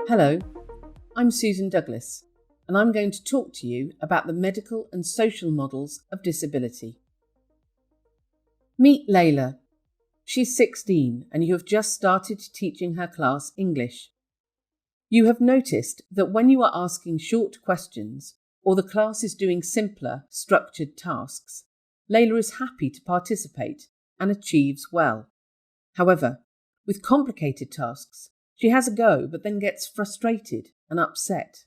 Hello, I'm Susan Douglas, and I'm going to talk to you about the medical and social models of disability. Meet Layla. She's 16 and you have just started teaching her class English. You have noticed that when you are asking short questions or the class is doing simpler, structured tasks, Layla is happy to participate and achieves well. However, with complicated tasks, she has a go but then gets frustrated and upset.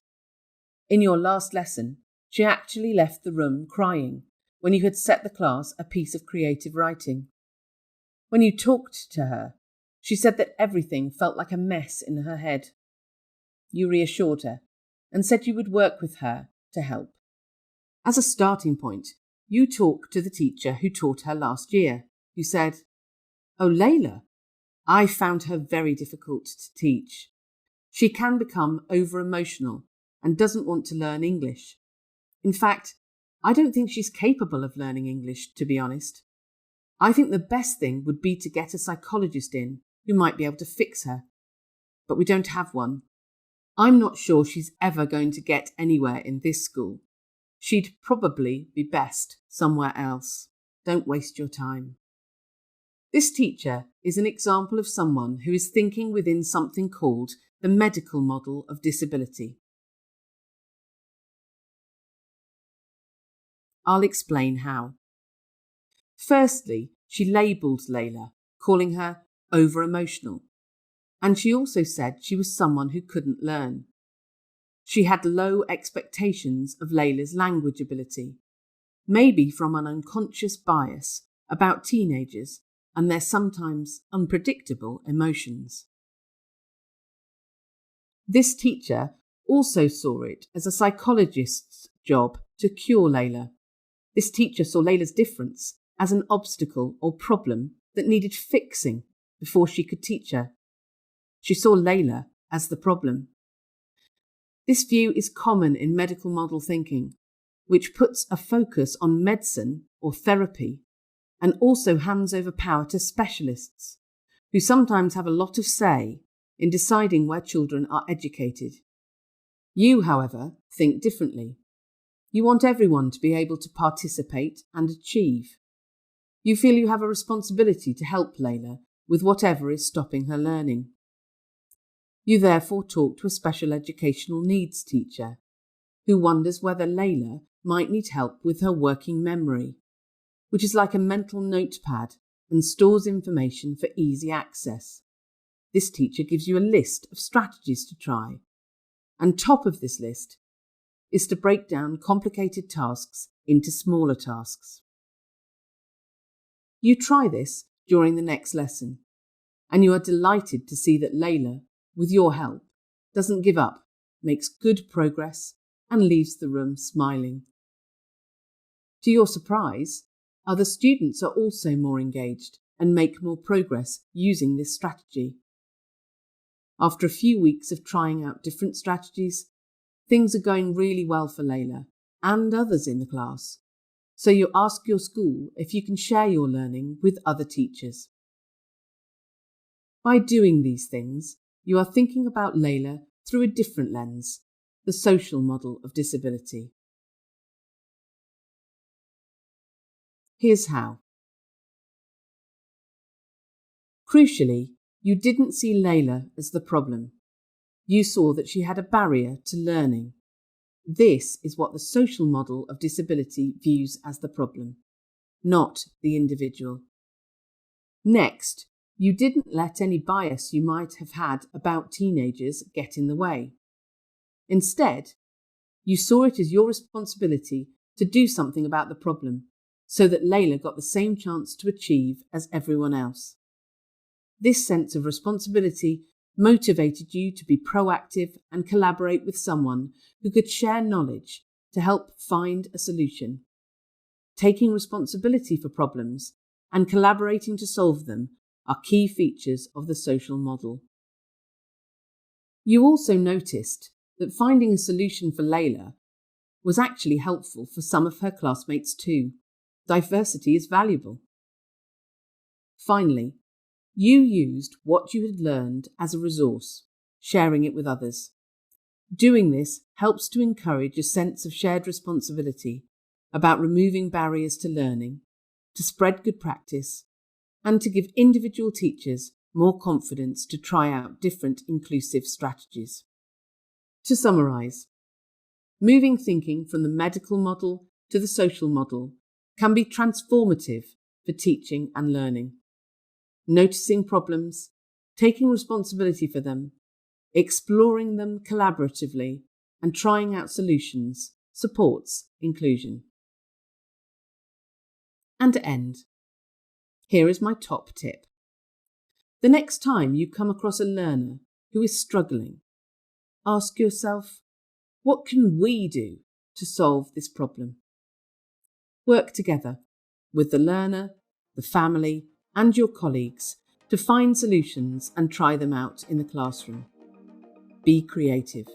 In your last lesson, she actually left the room crying when you had set the class a piece of creative writing. When you talked to her, she said that everything felt like a mess in her head. You reassured her and said you would work with her to help. As a starting point, you talked to the teacher who taught her last year, who said, "Oh, Layla, I found her very difficult to teach. She can become over-emotional and doesn't want to learn English. In fact, I don't think she's capable of learning English, to be honest. I think the best thing would be to get a psychologist in who might be able to fix her. But we don't have one. I'm not sure she's ever going to get anywhere in this school. She'd probably be best somewhere else. Don't waste your time." This teacher is an example of someone who is thinking within something called the medical model of disability. I'll explain how. Firstly, she labelled Layla, calling her over-emotional, and she also said she was someone who couldn't learn. She had low expectations of Layla's language ability, maybe from an unconscious bias about teenagers and their sometimes unpredictable emotions. This teacher also saw it as a psychologist's job to cure Layla. This teacher saw Layla's difference as an obstacle or problem that needed fixing before she could teach her. She saw Layla as the problem. This view is common in medical model thinking, which puts a focus on medicine or therapy and also hands over power to specialists, who sometimes have a lot of say in deciding where children are educated. You, however, think differently. You want everyone to be able to participate and achieve. You feel you have a responsibility to help Layla with whatever is stopping her learning. You therefore talk to a special educational needs teacher who wonders whether Layla might need help with her working memory, which is like a mental notepad and stores information for easy access. This teacher gives you a list of strategies to try, and top of this list is to break down complicated tasks into smaller tasks. You try this during the next lesson, and you are delighted to see that Layla, with your help, doesn't give up, makes good progress, and leaves the room smiling. To your surprise, other students are also more engaged and make more progress using this strategy. After a few weeks of trying out different strategies, things are going really well for Layla and others in the class. So you ask your school if you can share your learning with other teachers. By doing these things, you are thinking about Layla through a different lens, the social model of disability. Here's how. Crucially, you didn't see Layla as the problem. You saw that she had a barrier to learning. This is what the social model of disability views as the problem, not the individual. Next, you didn't let any bias you might have had about teenagers get in the way. Instead, you saw it as your responsibility to do something about the problem so that Layla got the same chance to achieve as everyone else. This sense of responsibility motivated you to be proactive and collaborate with someone who could share knowledge to help find a solution. Taking responsibility for problems and collaborating to solve them are key features of the social model. You also noticed that finding a solution for Layla was actually helpful for some of her classmates too. Diversity is valuable. Finally, you used what you had learned as a resource, sharing it with others. Doing this helps to encourage a sense of shared responsibility about removing barriers to learning, to spread good practice, and to give individual teachers more confidence to try out different inclusive strategies. To summarise, moving thinking from the medical model to the social model can be transformative for teaching and learning. Noticing problems, taking responsibility for them, exploring them collaboratively, and trying out solutions supports inclusion. And to end, here is my top tip. The next time you come across a learner who is struggling, ask yourself, what can we do to solve this problem? Work together with the learner, the family, and your colleagues to find solutions and try them out in the classroom. Be creative.